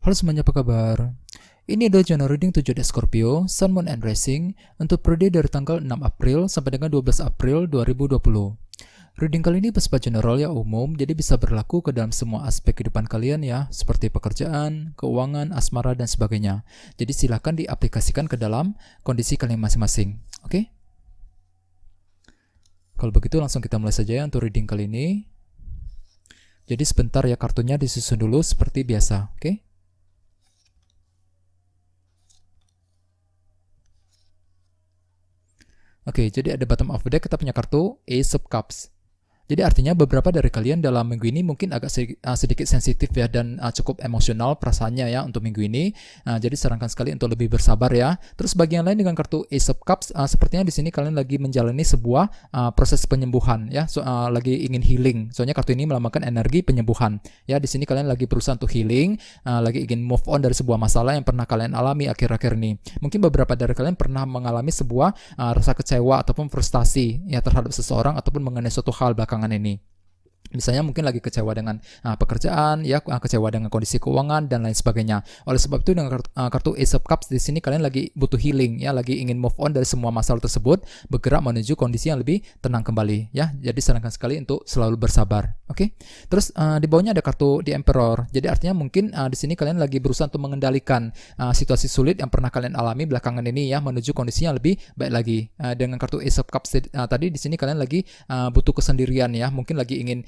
Halo semuanya, apa kabar? Ini adalah Journal Reading 7D Scorpio, Sun, Moon, and Rising untuk periode dari tanggal 6 April sampai dengan 12 April 2020. Reading kali ini bersifat general ya, umum, jadi bisa berlaku ke dalam semua aspek kehidupan kalian ya, seperti pekerjaan, keuangan, asmara, dan sebagainya. Jadi silakan diaplikasikan ke dalam kondisi kalian masing-masing. Oke? Kalau begitu langsung kita mulai saja ya untuk reading kali ini. Jadi sebentar ya, kartunya disusun dulu seperti biasa, oke? Oke, jadi ada bottom of the deck, kita punya kartu Ace of Cups. Jadi artinya beberapa dari kalian dalam minggu ini mungkin agak sedikit sensitif ya, dan cukup emosional perasaannya ya untuk minggu ini. Jadi sarankan sekali untuk lebih bersabar ya. Terus bagi yang lain dengan kartu Ace of Cups, sepertinya di sini kalian lagi menjalani sebuah proses penyembuhan ya, lagi ingin healing. Soalnya kartu ini melambangkan energi penyembuhan ya. Di sini kalian lagi berusaha untuk healing, lagi ingin move on dari sebuah masalah yang pernah kalian alami akhir-akhir ini. Mungkin beberapa dari kalian pernah mengalami sebuah rasa kecewa ataupun frustasi ya terhadap seseorang ataupun mengenai suatu hal belakangan ini. Misalnya mungkin lagi kecewa dengan pekerjaan, ya kecewa dengan kondisi keuangan dan lain sebagainya. Oleh sebab itu dengan kartu Ace of Cups di sini kalian lagi butuh healing, ya lagi ingin move on dari semua masalah tersebut, bergerak menuju kondisi yang lebih tenang kembali, ya. Jadi sarankan sekali untuk selalu bersabar, oke? Terus di bawahnya ada kartu The Emperor. Jadi artinya mungkin di sini kalian lagi berusaha untuk mengendalikan situasi sulit yang pernah kalian alami belakangan ini, ya, menuju kondisi yang lebih baik lagi. Dengan kartu Ace of Cups tadi di sini kalian lagi butuh kesendirian, ya. Mungkin lagi ingin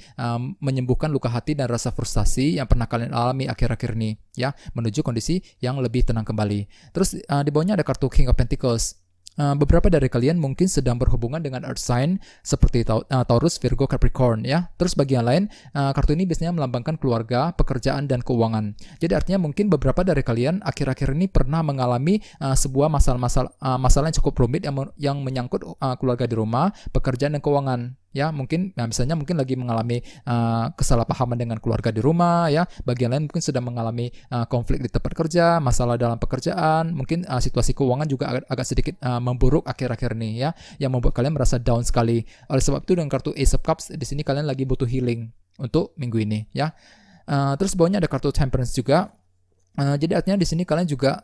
menyembuhkan luka hati dan rasa frustasi yang pernah kalian alami akhir-akhir ini, ya, menuju kondisi yang lebih tenang kembali. Terus di bawahnya ada kartu King of Pentacles. Beberapa dari kalian mungkin sedang berhubungan dengan earth sign seperti Taurus, Virgo, Capricorn, ya. Terus bagi yang lain, kartu ini biasanya melambangkan keluarga, pekerjaan, dan keuangan. Jadi artinya mungkin beberapa dari kalian akhir-akhir ini pernah mengalami sebuah masalah yang cukup rumit yang menyangkut keluarga di rumah, pekerjaan, dan keuangan. Ya, mungkin misalnya mungkin lagi mengalami kesalahpahaman dengan keluarga di rumah, ya. Bagian lain mungkin sedang mengalami konflik di tempat kerja, masalah dalam pekerjaan, mungkin situasi keuangan juga agak sedikit memburuk akhir-akhir ini, ya, yang membuat kalian merasa down sekali. Oleh sebab itu dengan kartu Ace of Cups di sini kalian lagi butuh healing untuk minggu ini, ya. Terus bawahnya ada kartu Temperance juga. Jadi artinya di sini kalian juga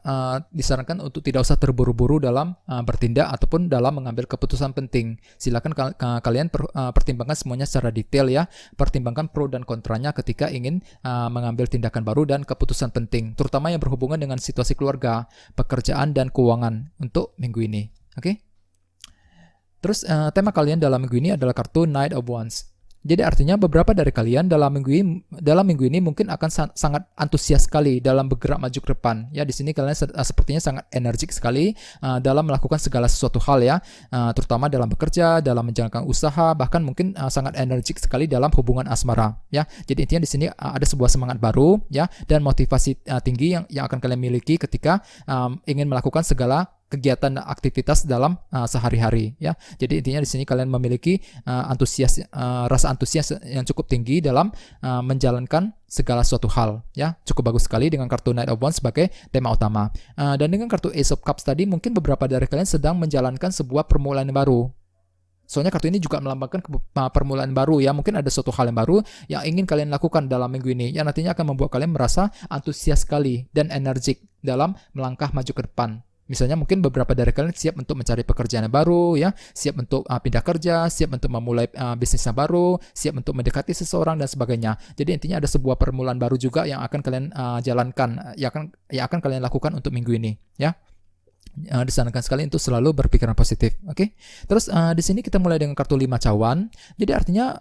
disarankan untuk tidak usah terburu-buru dalam bertindak ataupun dalam mengambil keputusan penting. Silakan kalian pertimbangkan semuanya secara detail, ya. Pertimbangkan pro dan kontranya ketika ingin mengambil tindakan baru dan keputusan penting, terutama yang berhubungan dengan situasi keluarga, pekerjaan, dan keuangan untuk minggu ini. Oke? Terus tema kalian dalam minggu ini adalah kartu Knight of Wands. Jadi artinya beberapa dari kalian dalam minggu ini mungkin akan sangat antusias sekali dalam bergerak maju ke depan. Ya, di sini kalian sepertinya sangat energik sekali dalam melakukan segala sesuatu hal, ya, terutama dalam bekerja, dalam menjalankan usaha, bahkan mungkin sangat energik sekali dalam hubungan asmara. Ya, jadi intinya di sini ada sebuah semangat baru, ya, dan motivasi tinggi yang akan kalian miliki ketika ingin melakukan segala kegiatan dan aktivitas dalam sehari-hari, ya. Jadi intinya di sini kalian memiliki rasa antusias yang cukup tinggi dalam menjalankan segala suatu hal, ya. Cukup bagus sekali dengan kartu Knight of Wands sebagai tema utama. Dan dengan kartu Ace of Cups tadi mungkin beberapa dari kalian sedang menjalankan sebuah permulaan yang baru. Soalnya kartu ini juga melambangkan permulaan baru, ya. Mungkin ada suatu hal yang baru yang ingin kalian lakukan dalam minggu ini, yang nantinya akan membuat kalian merasa antusias sekali dan energik dalam melangkah maju ke depan. Misalnya mungkin beberapa dari kalian siap untuk mencari pekerjaan yang baru, ya, siap untuk pindah kerja, siap untuk memulai bisnis yang baru, siap untuk mendekati seseorang dan sebagainya. Jadi intinya ada sebuah permulaan baru juga yang akan kalian jalankan, yang akan kalian lakukan untuk minggu ini, ya. Disarankan sekali untuk selalu berpikiran positif, oke? Terus di sini kita mulai dengan kartu 5 cawan. Jadi artinya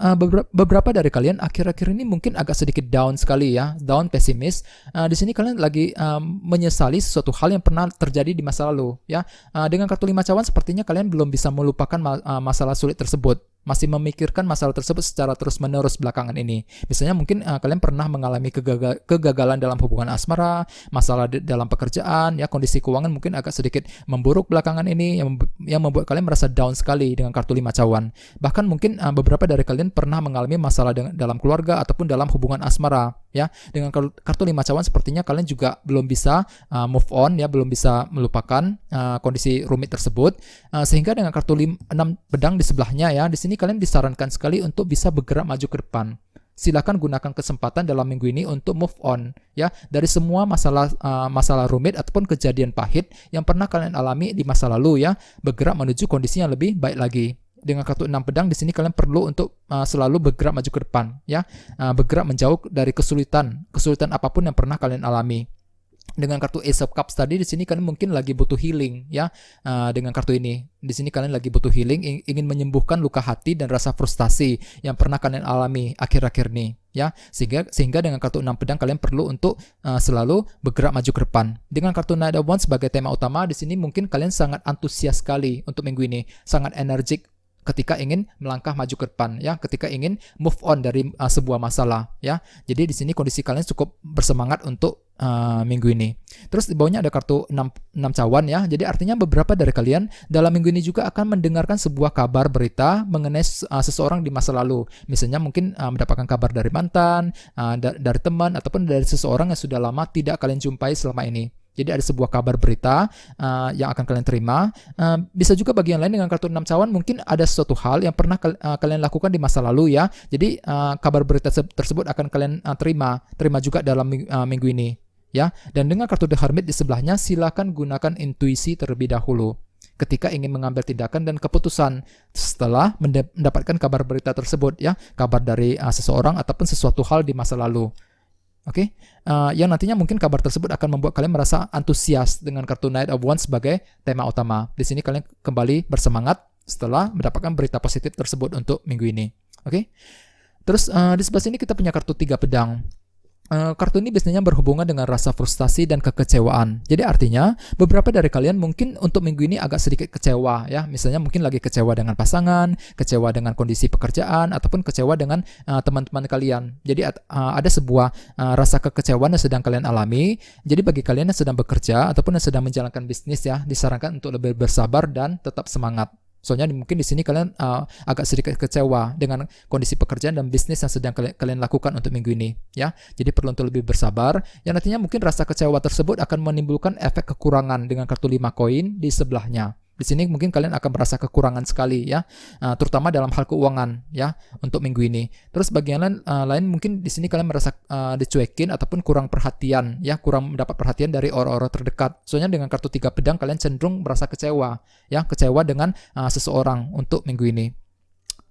beberapa dari kalian akhir-akhir ini mungkin agak sedikit down sekali, ya, down, pesimis. Di sini kalian lagi menyesali sesuatu hal yang pernah terjadi di masa lalu, ya. Dengan kartu 5 cawan sepertinya kalian belum bisa melupakan masalah sulit tersebut. Masih memikirkan masalah tersebut secara terus-menerus belakangan ini. Misalnya mungkin kalian pernah mengalami kegagalan dalam hubungan asmara, masalah dalam pekerjaan, ya, kondisi keuangan mungkin agak sedikit memburuk belakangan ini yang membuat kalian merasa down sekali dengan kartu 5 cawan. Bahkan mungkin beberapa dari kalian pernah mengalami masalah dalam keluarga ataupun dalam hubungan asmara, ya. Dengan kartu 5 cawan sepertinya kalian juga belum bisa move on, ya, belum bisa melupakan kondisi rumit tersebut. Sehingga dengan kartu 6 pedang di sebelahnya, ya, di sini kalian disarankan sekali untuk bisa bergerak maju ke depan. silakan gunakan kesempatan dalam minggu ini untuk move on ya dari semua masalah rumit ataupun kejadian pahit yang pernah kalian alami di masa lalu ya, bergerak menuju kondisi yang lebih baik lagi. Dengan kartu 6 pedang di sini kalian perlu untuk selalu bergerak maju ke depan ya, bergerak menjauh dari kesulitan apapun yang pernah kalian alami. Dengan kartu Ace of Cups tadi di sini kalian mungkin lagi butuh healing ya. Dengan kartu ini di sini kalian lagi butuh healing, ingin menyembuhkan luka hati dan rasa frustasi yang pernah kalian alami akhir-akhir ini ya. Sehingga dengan kartu 6 pedang kalian perlu untuk selalu bergerak maju ke depan. Dengan kartu Knight of Wands sebagai tema utama di sini mungkin kalian sangat antusias sekali untuk minggu ini, sangat energik ketika ingin melangkah maju ke depan ya, ketika ingin move on dari sebuah masalah ya. Jadi di sini kondisi kalian cukup bersemangat untuk minggu ini. Terus di bawahnya ada kartu 6 cawan ya. Jadi artinya beberapa dari kalian dalam minggu ini juga akan mendengarkan sebuah kabar berita mengenai seseorang di masa lalu. Misalnya mungkin mendapatkan kabar dari mantan, dari teman ataupun dari seseorang yang sudah lama tidak kalian jumpai selama ini. Jadi ada sebuah kabar berita yang akan kalian terima. Bisa juga bagi yang lain dengan kartu 6 cawan mungkin ada sesuatu hal yang pernah kalian lakukan di masa lalu ya. Jadi kabar berita tersebut akan kalian terima juga dalam minggu ini ya. Dan dengan kartu The Hermit di sebelahnya, silakan gunakan intuisi terlebih dahulu ketika ingin mengambil tindakan dan keputusan setelah mendapatkan kabar berita tersebut ya, kabar dari seseorang ataupun sesuatu hal di masa lalu. Oke, yang nantinya mungkin kabar tersebut akan membuat kalian merasa antusias dengan kartu Knight of Wands sebagai tema utama. Di sini kalian kembali bersemangat setelah mendapatkan berita positif tersebut untuk minggu ini. Oke, terus di sebelah sini kita punya kartu 3 pedang. Kartu ini biasanya berhubungan dengan rasa frustasi dan kekecewaan. Jadi artinya beberapa dari kalian mungkin untuk minggu ini agak sedikit kecewa ya. Misalnya mungkin lagi kecewa dengan pasangan, kecewa dengan kondisi pekerjaan, ataupun kecewa dengan teman-teman kalian. Jadi ada sebuah rasa kekecewaan yang sedang kalian alami. Jadi bagi kalian yang sedang bekerja ataupun yang sedang menjalankan bisnis ya, disarankan untuk lebih bersabar dan tetap semangat. Soalnya mungkin di sini kalian agak sedikit kecewa dengan kondisi pekerjaan dan bisnis yang sedang kalian lakukan untuk minggu ini ya. Jadi perlu untuk lebih bersabar. Yang nantinya mungkin rasa kecewa tersebut akan menimbulkan efek kekurangan dengan kartu 5 koin di sebelahnya. Di sini mungkin kalian akan merasa kekurangan sekali ya, terutama dalam hal keuangan ya untuk minggu ini. Terus bagi yang lain mungkin di sini kalian merasa dicuekin ataupun kurang perhatian ya, kurang mendapat perhatian dari orang-orang terdekat. Soalnya dengan kartu 3 pedang kalian cenderung merasa kecewa ya, kecewa dengan seseorang untuk minggu ini.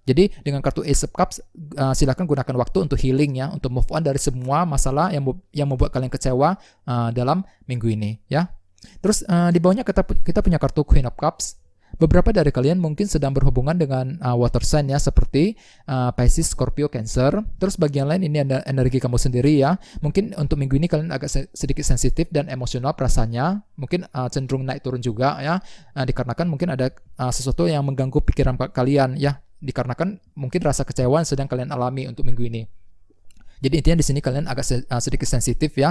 Jadi dengan kartu Ace of Cups silakan gunakan waktu untuk healing ya, untuk move on dari semua masalah yang membuat kalian kecewa dalam minggu ini ya. Terus di bawahnya kita punya kartu Queen of Cups. Beberapa dari kalian mungkin sedang berhubungan dengan water sign ya, seperti Pisces, Scorpio, Cancer. Terus bagi yang lain ini ada energi kamu sendiri ya. Mungkin untuk minggu ini kalian agak sedikit sensitif dan emosional perasaannya. Mungkin cenderung naik turun juga ya. Dikarenakan mungkin ada sesuatu yang mengganggu pikiran kalian ya. Dikarenakan mungkin rasa kecewa yang sedang kalian alami untuk minggu ini. Jadi intinya di sini kalian agak sedikit sensitif ya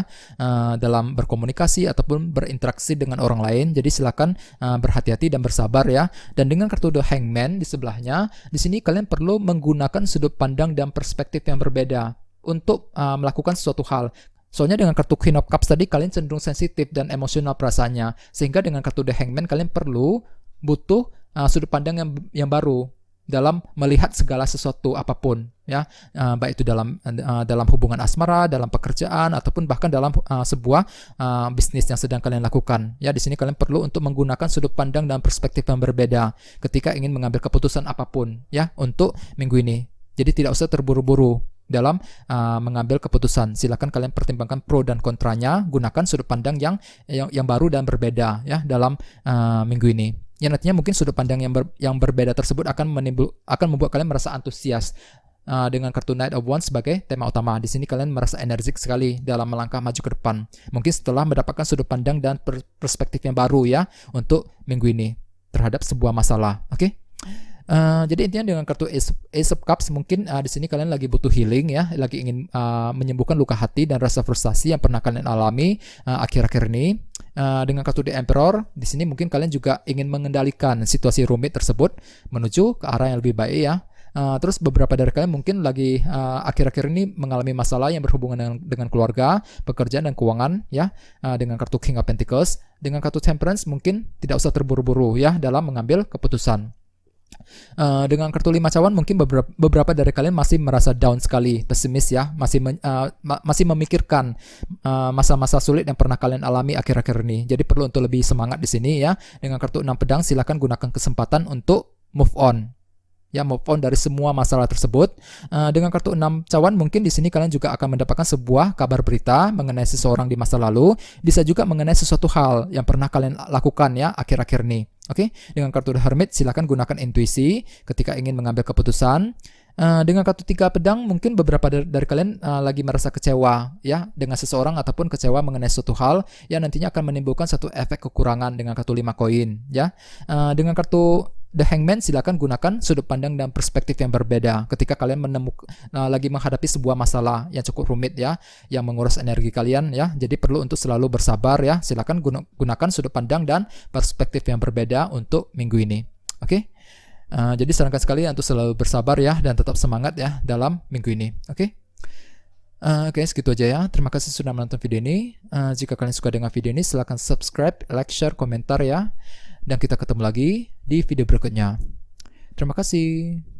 dalam berkomunikasi ataupun berinteraksi dengan orang lain. Jadi silakan berhati-hati dan bersabar ya. Dan dengan kartu The Hangman di sebelahnya, di sini kalian perlu menggunakan sudut pandang dan perspektif yang berbeda untuk melakukan sesuatu hal. Soalnya dengan kartu Queen of Cups tadi kalian cenderung sensitif dan emosional perasaannya. Sehingga dengan kartu The Hangman kalian butuh sudut pandang yang baru dalam melihat segala sesuatu apapun ya, baik itu dalam hubungan asmara, dalam pekerjaan ataupun bahkan dalam sebuah bisnis yang sedang kalian lakukan ya. Di sini kalian perlu untuk menggunakan sudut pandang dan perspektif yang berbeda ketika ingin mengambil keputusan apapun ya untuk minggu ini. Jadi tidak usah terburu-buru dalam mengambil keputusan. Silakan kalian pertimbangkan pro dan kontranya, gunakan sudut pandang yang baru dan berbeda ya dalam minggu ini. Yang nantinya mungkin sudut pandang yang berbeda tersebut akan membuat kalian merasa antusias dengan kartu Knight of Wands sebagai tema utama. Di sini kalian merasa energik sekali dalam melangkah maju ke depan. Mungkin setelah mendapatkan sudut pandang dan perspektif yang baru ya untuk minggu ini terhadap sebuah masalah. Oke? Jadi intinya dengan kartu Ace of Cups mungkin di sini kalian lagi butuh healing ya, lagi ingin menyembuhkan luka hati dan rasa frustasi yang pernah kalian alami akhir-akhir ini. Dengan kartu The Emperor di sini mungkin kalian juga ingin mengendalikan situasi rumit tersebut menuju ke arah yang lebih baik ya. Terus beberapa dari kalian mungkin lagi akhir-akhir ini mengalami masalah yang berhubungan dengan keluarga, pekerjaan dan keuangan ya. Dengan kartu King of Pentacles, dengan kartu Temperance mungkin tidak usah terburu-buru ya dalam mengambil keputusan. Dengan kartu 5 cawan mungkin beberapa dari kalian masih merasa down sekali, pesimis ya, masih memikirkan masa-masa sulit yang pernah kalian alami akhir-akhir ini. Jadi perlu untuk lebih semangat di sini ya. Dengan kartu 6 pedang silakan gunakan kesempatan untuk move on. Ya, move on dari semua masalah tersebut. Dengan kartu 6 cawan mungkin di sini kalian juga akan mendapatkan sebuah kabar berita mengenai seseorang di masa lalu, bisa juga mengenai sesuatu hal yang pernah kalian lakukan ya akhir-akhir ini. Oke, dengan kartu The Hermit silakan gunakan intuisi ketika ingin mengambil keputusan. Dengan kartu 3 pedang mungkin beberapa dari kalian lagi merasa kecewa ya dengan seseorang ataupun kecewa mengenai suatu hal yang nantinya akan menimbulkan satu efek kekurangan dengan kartu 5 koin ya. Dengan kartu The Hangman silakan gunakan sudut pandang dan perspektif yang berbeda ketika kalian lagi menghadapi sebuah masalah yang cukup rumit ya, yang menguras energi kalian ya. Jadi perlu untuk selalu bersabar ya. Silakan gunakan sudut pandang dan perspektif yang berbeda untuk minggu ini. Oke. Jadi sarankan sekali untuk selalu bersabar ya dan tetap semangat ya dalam minggu ini. Oke. Oke, segitu aja ya. Terima kasih sudah menonton video ini. Jika kalian suka dengan video ini, silahkan subscribe, like, share, komentar ya. Dan kita ketemu lagi di video berikutnya. Terima kasih.